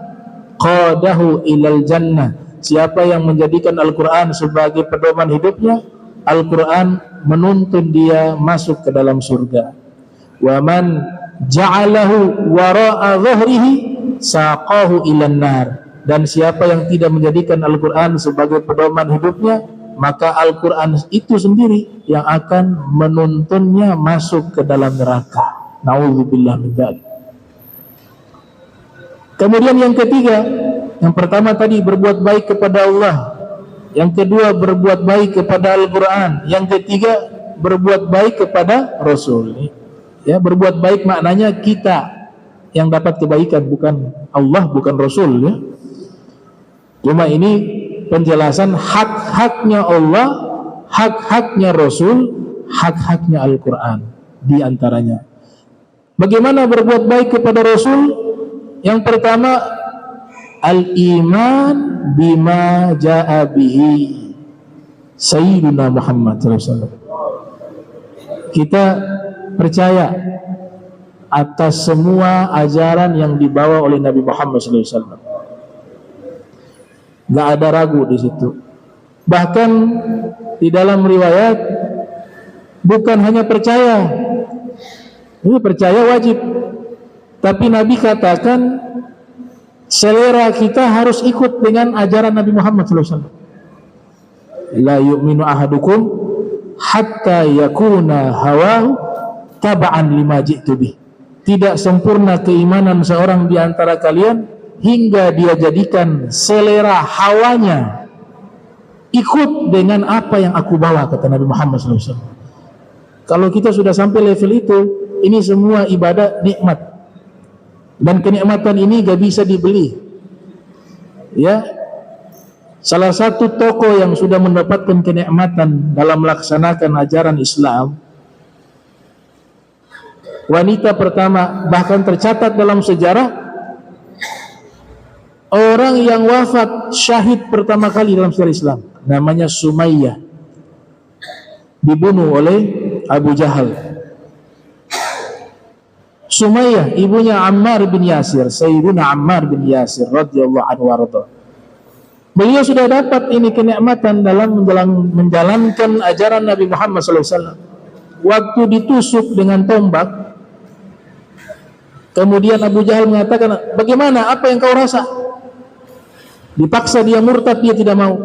qadahu ilal jannah." Siapa yang menjadikan Al-Quran sebagai pedoman hidupnya, Al-Quran menuntun dia masuk ke dalam surga. Wa man ja'alahu wara'a dhahrihi saqahu ilan nar. Dan siapa yang tidak menjadikan Al-Quran sebagai pedoman hidupnya, maka Al-Quran itu sendiri yang akan menuntunnya masuk ke dalam neraka. Na'udzubillah min dzalik. Kemudian yang ketiga, yang pertama tadi berbuat baik kepada Allah, yang kedua berbuat baik kepada Al-Quran, yang ketiga berbuat baik kepada Rasul. Ya, berbuat baik maknanya kita yang dapat kebaikan, bukan Allah, bukan Rasul, ya. Cuma ini penjelasan hak-haknya Allah, hak-haknya Rasul, hak-haknya Al-Quran di antaranya. Bagaimana berbuat baik kepada Rasul? Yang pertama, al-iman bima ja'a bihi Sayyiduna Muhammad SAW. Kita percaya atas semua ajaran yang dibawa oleh Nabi Muhammad SAW. Gak ada ragu di situ. Bahkan di dalam riwayat bukan hanya percaya, ini percaya wajib, tapi Nabi katakan selera kita harus ikut dengan ajaran Nabi Muhammad SAW. La yu'minu ahadukum hatta yakuna hawahu taba'an lima ji'tu bih. Tidak sempurna keimanan seorang di antara kalian hingga dia jadikan selera hawanya ikut dengan apa yang aku bawa, kata Nabi Muhammad SAW. Kalau kita sudah sampai level itu, ini semua ibadah nikmat, dan kenikmatan ini gak bisa dibeli. Ya, salah satu tokoh yang sudah mendapatkan kenikmatan dalam melaksanakan ajaran Islam, wanita pertama, bahkan tercatat dalam sejarah, orang yang wafat syahid pertama kali dalam sejarah Islam, namanya Sumayyah, dibunuh oleh Abu Jahal. Sumayyah ibunya Ammar bin Yasir, Sayyiduna Ammar bin Yasir radhiyallahu anhu warḍah. Beliau sudah dapat ini kenikmatan dalam menjalankan ajaran Nabi Muhammad SAW. Waktu ditusuk dengan tombak, kemudian Abu Jahal mengatakan, bagaimana, apa yang kau rasa? Dipaksa dia murtad, dia tidak mau.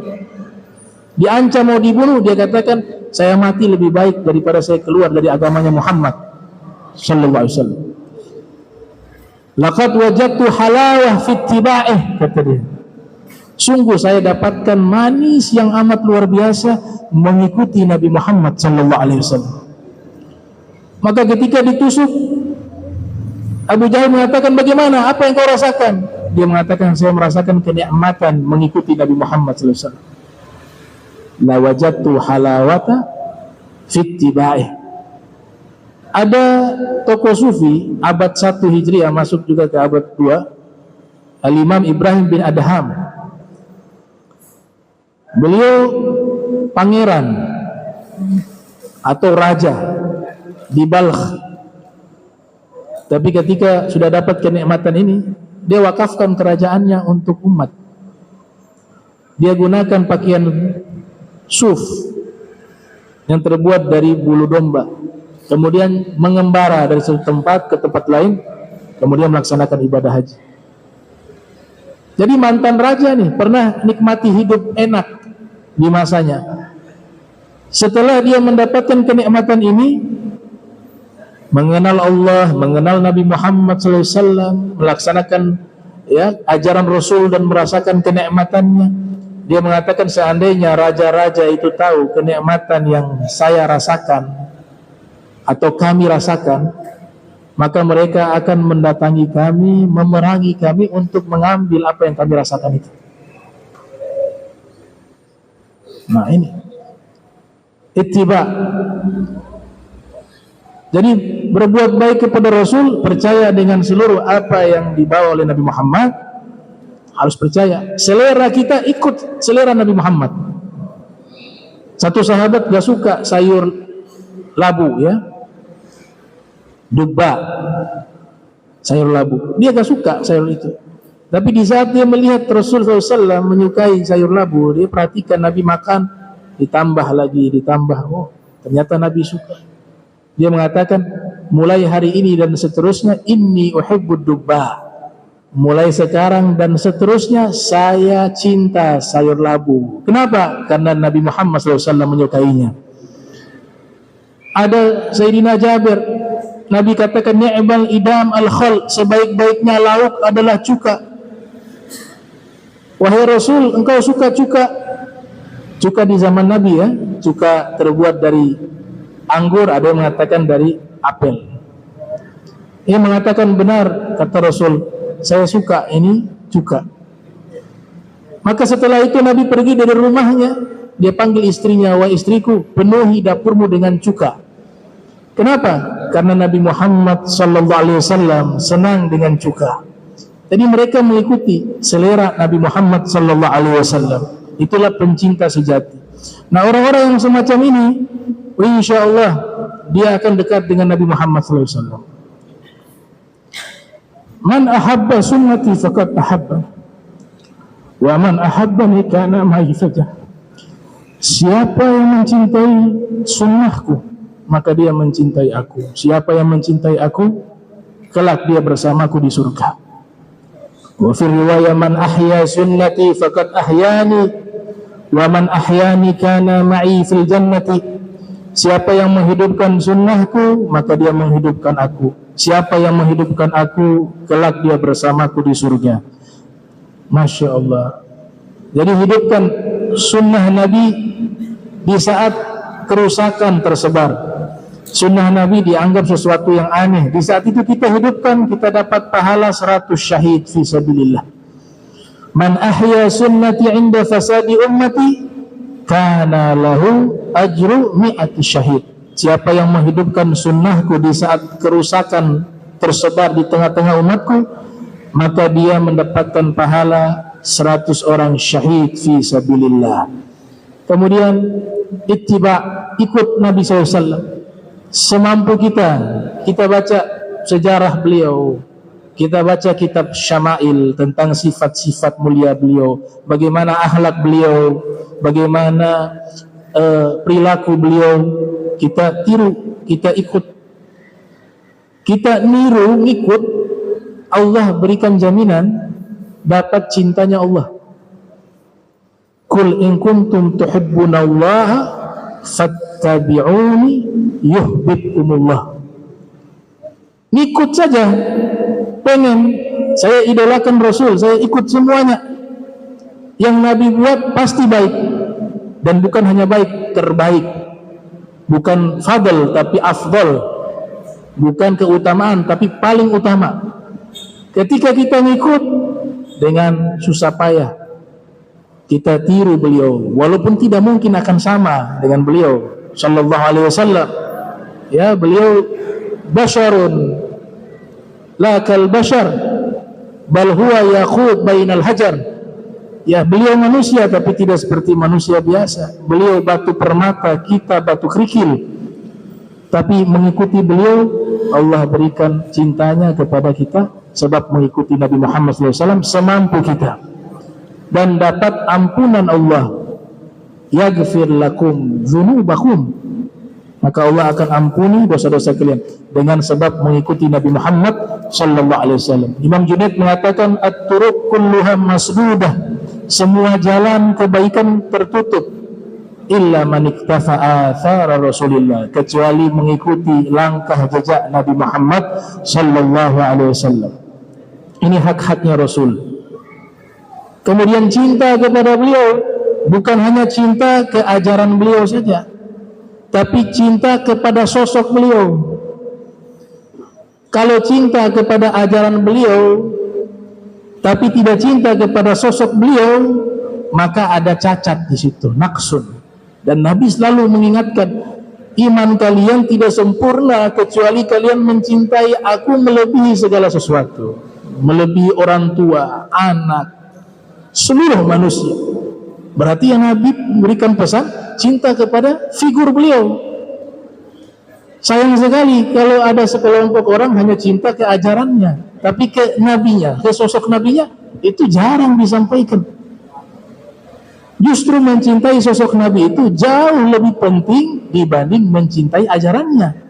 Diancam mau dibunuh, dia katakan, saya mati lebih baik daripada saya keluar dari agamanya Muhammad sallallahu alaihi wasallam. Laqad wajadtu halawah fi ittiba'ih, kata dia. Sungguh saya dapatkan manis yang amat luar biasa mengikuti Nabi Muhammad sallallahu alaihi wasallam. Maka ketika ditusuk, Abu Jahal mengatakan, bagaimana, apa yang kau rasakan? Dia mengatakan, saya merasakan kenikmatan mengikuti Nabi Muhammad SAW. La wajadtu halawata fittiba'ih. Ada tokoh sufi abad 1 Hijriah, masuk juga ke abad 2, Al-Imam Ibrahim bin Adham. Beliau pangeran atau raja di Balkh. Tapi ketika sudah dapat kenikmatan ini, dia wakafkan kerajaannya untuk umat. Dia gunakan pakaian suf yang terbuat dari bulu domba, kemudian mengembara dari satu tempat ke tempat lain, kemudian melaksanakan ibadah haji. Jadi mantan raja nih pernah nikmati hidup enak di masanya. Setelah dia mendapatkan kenikmatan ini, mengenal Allah, mengenal Nabi Muhammad SAW, melaksanakan ajaran Rasul dan merasakan kenikmatannya, dia mengatakan, seandainya raja-raja itu tahu kenikmatan yang saya rasakan atau kami rasakan, maka mereka akan mendatangi kami, memerangi kami untuk mengambil apa yang kami rasakan itu. Nah ini ittiba. Jadi berbuat baik kepada Rasul, percaya dengan seluruh apa yang dibawa oleh Nabi Muhammad, harus percaya. Selera kita ikut selera Nabi Muhammad. Satu sahabat gak suka sayur labu, dubba, sayur labu. Dia gak suka sayur itu. Tapi di saat dia melihat Rasul SAW menyukai sayur labu, dia perhatikan Nabi makan, ditambah lagi, ditambah. Oh, ternyata Nabi suka. Dia mengatakan, mulai hari ini dan seterusnya, inni uhibbud dubba. Mulai sekarang dan seterusnya saya cinta sayur labu. Kenapa? Karena Nabi Muhammad SAW menyukainya. Ada Sayyidina Jabir, Nabi katakan ni'mal idam al-khal, sebaik-baiknya lauk adalah cuka. Wahai Rasul, engkau suka cuka? Cuka di zaman Nabi ya, cuka terbuat dari anggur, ada yang mengatakan dari apel. Ia mengatakan benar, kata Rasul, saya suka ini cuka. Maka setelah itu Nabi pergi dari rumahnya, dia panggil istrinya, wahai istriku, penuhi dapurmu dengan cuka. Kenapa? Karena Nabi Muhammad SAW senang dengan cuka. Jadi mereka mengikuti selera Nabi Muhammad SAW. Itulah pencinta sejati. Nah, orang-orang yang semacam ini, insya Allah dia akan dekat dengan Nabi Muhammad SAW. Man ahabba sunnati faqad ahabba, wa man ahabbani kana ma'i saja. Siapa yang mencintai sunnahku, maka dia mencintai aku. Siapa yang mencintai aku, kelak dia bersamaku di surga. Wa fi riwayah man ahya sunnati faqad ahyani, wa man ahyani kana ma'i fil jannati. Siapa yang menghidupkan sunnahku, maka dia menghidupkan aku. Siapa yang menghidupkan aku, kelak dia bersamaku di surga. Masya Allah. Jadi hidupkan sunnah Nabi di saat kerusakan tersebar. Sunnah Nabi dianggap sesuatu yang aneh. Di saat itu kita hidupkan, kita dapat pahala 100 syahid fi sabilillah. Man ahya sunnati inda fasadi ummati kana lahu ajru mi'ati syahid. Siapa yang menghidupkan sunnahku di saat kerusakan tersebar di tengah-tengah umatku, maka dia mendapatkan pahala 100 orang syahid fi sabilillah. Kemudian ittiba, ikut Nabi SAW semampu kita. Kita baca sejarah beliau, kita baca kitab Syama'il tentang sifat-sifat mulia beliau, bagaimana akhlak beliau, bagaimana perilaku beliau. Kita tiru, kita ikut, kita niru, ngikut. Allah berikan jaminan dapat cintanya Allah. Qul in kuntum tuhibbunallaha fattabi'uni yuhibbukumullah. Ngikut saja, pengen saya idolakan Rasul, saya ikut semuanya. Yang Nabi buat pasti baik, dan bukan hanya baik, terbaik. Bukan fadl tapi afdal, bukan keutamaan tapi paling utama. Ketika kita ngikut dengan susah payah, kita tiru beliau, walaupun tidak mungkin akan sama dengan beliau sallallahu alaihi wasallam. Ya, beliau basyarun la kal bashar bal huwa yaqut bainal hajar. Ya, beliau manusia tapi tidak seperti manusia biasa. Beliau batu permata, kita batu kerikil. Tapi mengikuti beliau, Allah berikan cintanya kepada kita sebab mengikuti Nabi Muhammad SAW semampu kita. Dan dapat ampunan Allah. Yaghfir lakum dzunubakum. Maka Allah akan ampuni dosa-dosa kalian dengan sebab mengikuti Nabi Muhammad SAW. Imam Junaid mengatakan at-turuq kulluha masdudah. Semua jalan kebaikan tertutup illa man iktafa athara Rasulillah, kecuali mengikuti langkah jejak Nabi Muhammad sallallahu alaihi wasallam. Ini hak-haknya Rasul. Kemudian cinta kepada beliau bukan hanya cinta ke ajaran beliau saja, tapi cinta kepada sosok beliau. Kalau cinta kepada ajaran beliau tapi tidak cinta kepada sosok beliau, maka ada cacat di situ, naqsun. Dan Nabi selalu mengingatkan, iman kalian tidak sempurna kecuali kalian mencintai aku melebihi segala sesuatu, melebihi orang tua, anak, seluruh manusia. Berarti yang Nabi memberikan pesan cinta kepada figur beliau. Sayang sekali kalau ada sekelompok orang hanya cinta ke ajarannya, tapi ke nabinya, ke sosok nabinya itu jarang disampaikan. Justru mencintai sosok nabi itu jauh lebih penting dibanding mencintai ajarannya.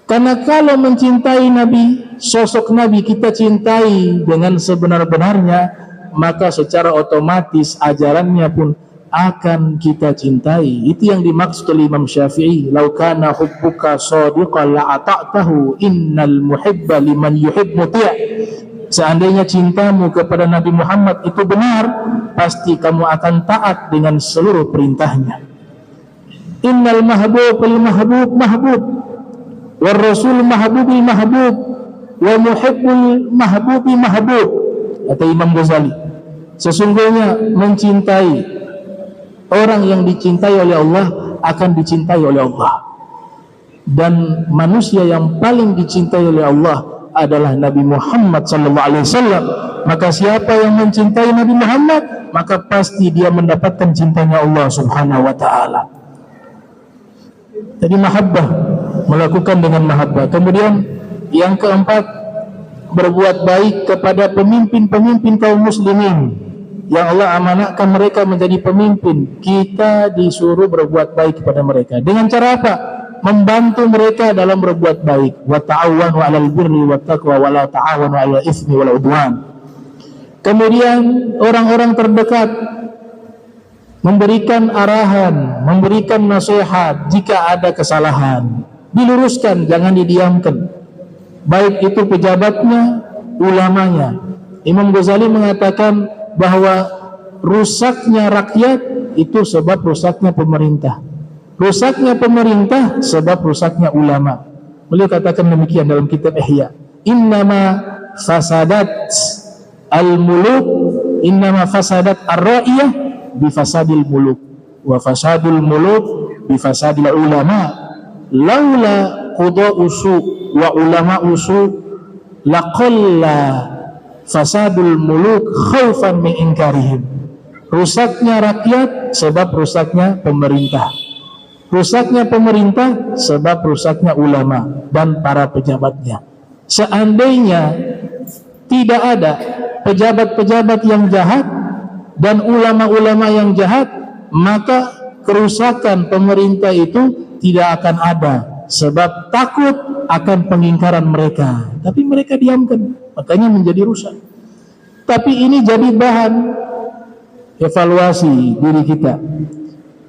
Karena kalau mencintai nabi sosok Nabi kita cintai dengan sebenar-benarnya, maka secara otomatis ajarannya pun akan kita cintai. Itu yang dimaksud oleh Imam Syafi'i, "Lau kana hubbuka shadiqan la ata'tahu, innal muhibba liman yuhib muti'." Seandainya cintamu kepada Nabi Muhammad itu benar, pasti kamu akan taat dengan seluruh perintahnya. Innal mahbub lil mahbub mahbub, war rasul mahbubil mahbub, wa muhibbul mahbubi mahbub. Kata Imam Ghazali, sesungguhnya mencintai orang yang dicintai oleh Allah akan dicintai oleh Allah, dan manusia yang paling dicintai oleh Allah adalah Nabi Muhammad sallallahu alaihi wasallam. Maka siapa yang mencintai Nabi Muhammad, maka pasti dia mendapatkan cintanya Allah Subhanahu wa taala. Jadi mahabbah, melakukan dengan mahabbah. Kemudian yang keempat, berbuat baik kepada pemimpin-pemimpin kaum muslimin yang Allah amanahkan mereka menjadi pemimpin. Kita disuruh berbuat baik kepada mereka. Dengan cara apa? Membantu mereka dalam berbuat baik. Wa ta'awanu 'alal birri wat taqwa wa la ta'awanu 'alal itsmi wal 'udwan. Kemudian orang-orang terdekat memberikan arahan, memberikan nasihat jika ada kesalahan. Diluruskan, jangan didiamkan. Baik itu pejabatnya, ulamanya. Imam Ghazali mengatakan bahwa rusaknya rakyat itu sebab rusaknya pemerintah. Rusaknya pemerintah sebab rusaknya ulama. Beliau katakan demikian dalam kitab Ihya. Innama fasadat al-muluk, innama fasadat ar-ra'iyah bifasadil muluk, wa fasadul muluk bifasadil ulama. Laula quda'u su' wa ulama'u su' laqalla fasadul muluk khaufan min inkarihim. Rusaknya rakyat sebab rusaknya pemerintah. Rusaknya pemerintah sebab rusaknya ulama dan para pejabatnya. Seandainya tidak ada pejabat-pejabat yang jahat dan ulama-ulama yang jahat, maka kerusakan pemerintah itu tidak akan ada, sebab takut akan pengingkaran mereka. Tapi mereka diamkan, makanya menjadi rusak. Tapi ini jadi bahan evaluasi diri kita,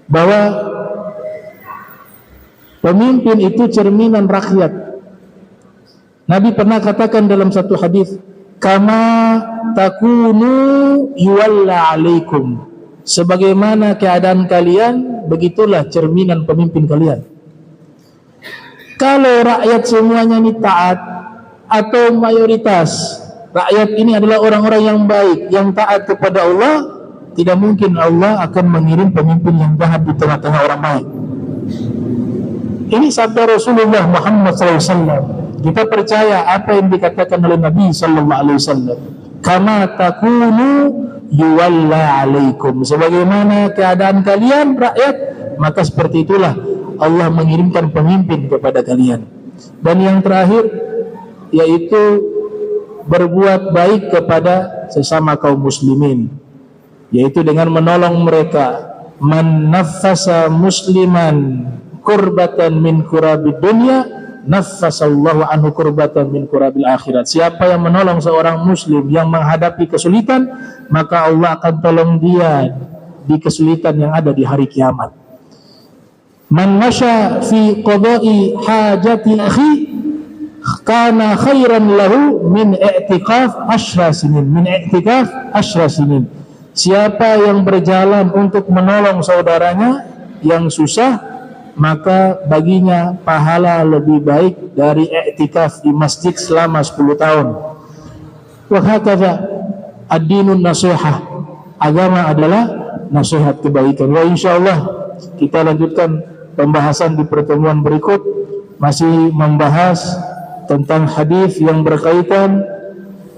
bahwa pemimpin itu cerminan rakyat. Nabi pernah katakan dalam satu hadis, kama takunu yuwalla alaikum. Sebagaimana keadaan kalian, begitulah cerminan pemimpin kalian. Kalau rakyat semuanya ini taat, atau mayoritas rakyat ini adalah orang-orang yang baik, yang taat kepada Allah, tidak mungkin Allah akan mengirim pemimpin yang jahat di tengah-tengah orang baik. Ini sabda Rasulullah Muhammad SAW. Kita percaya apa yang dikatakan oleh Nabi SAW. Kama takunu yuwalla alaikum. Sebagaimana keadaan kalian rakyat, maka seperti itulah Allah mengirimkan pemimpin kepada kalian. Dan yang terakhir, yaitu berbuat baik kepada sesama kaum muslimin, yaitu dengan menolong mereka. Man naffasa musliman kurbatan min kurabid dunya, naffasallahu anhu kurbatan min kurabil akhirat. Siapa yang menolong seorang muslim yang menghadapi kesulitan, maka Allah akan tolong dia di kesulitan yang ada di hari kiamat. Man masya fi qada'i hajati akhi kana khairan lahu min i'tikaf 10 sinin. Min i'tikaf 10 sinin. Siapa yang berjalan untuk menolong saudaranya yang susah, maka baginya pahala lebih baik dari i'tikaf di masjid selama 10 tahun. Wa hakadha ad-dinun nasihah. Agama adalah nasihat kebaikan. Wa insyaallah kita lanjutkan pembahasan di pertemuan berikut, masih membahas tentang hadis yang berkaitan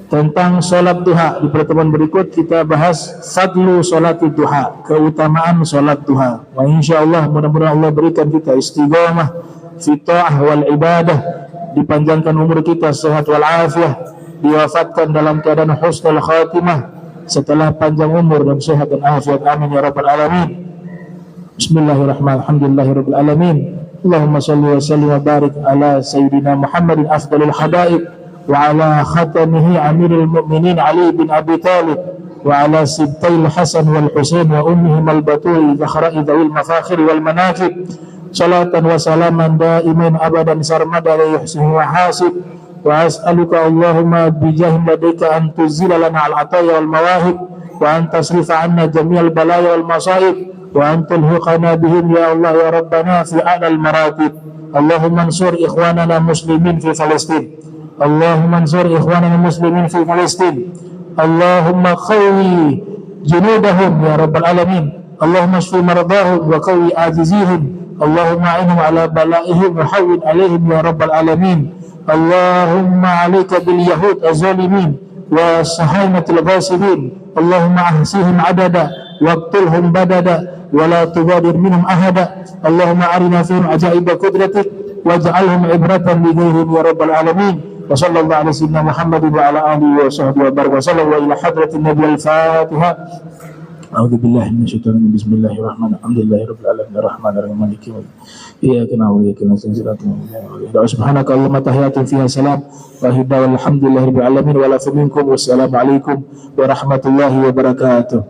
tentang salat duha. Di pertemuan berikut kita bahas fadlu salat duha, keutamaan salat duha. Wa insyaallah mudah-mudahan Allah berikan kita istiqamah fi ta'ah wal ibadah, dipanjangkan umur kita, sehat wal afiah, diwafatkan dalam keadaan husnul khatimah setelah panjang umur dan sehat dan afiat. Amin ya rabbal alamin. Bismillahirrahmanirrahim. Alhamdulillahirabbil alamin. Allahumma shalli wa sallim wa barik ala sayyidina Muhammadin afdalil hadaib وعلى ختمه أمير المؤمنين علي بن أبي طالب وعلى سبتي الحسن والحسين وأمهما البتول زهراء ذوي المفاخر والمناكب صلاة وسلاما دائما أبدا سرمدا لا يحسن وحاسب. وأسألك اللهم بجاه لديك أن تنزل لنا العطايا والمواهب وأن تصرف عنا جميع البلايا والمصائب وأن تلحقنا بهم يا الله يا ربنا في أعلى المراتب. اللهم انصر إخواننا المسلمين في فلسطين، اللهم انصر إخواننا المسلمين في فلسطين، اللهم قوي جنودهم يا رب العالمين، اللهم اشف مرضاهم وقوي عاجزيهم، اللهم أعنهم على بلائهم وحول عليهم يا رب العالمين. اللهم عليك باليهود الظالمين والصهاينة الغاصبين، اللهم أحصيهم عددا واقتلهم بددا ولا تغادر منهم أحدا. اللهم أرنا فيهم عجائب قدرتك واجعلهم عبرة لغيرهم يا رب العالمين. وصلى الله على سيدنا محمد وعلى آله وصحبه وبارك وسلم. وإلى حضرة النبي الفاتحة. أعوذ بالله من الشيطان الرجيم. بسم الله الرحمن الرحيم. الحمد لله رب العالمين الرحمن الرحيم مالك يوم الدين إياك نعبد وإياك نستعين. سبحانك اللهم تحيات فيها سلام وهدى والحمد لله رب العالمين والعفو منكم والسلام عليكم ورحمة الله وبركاته.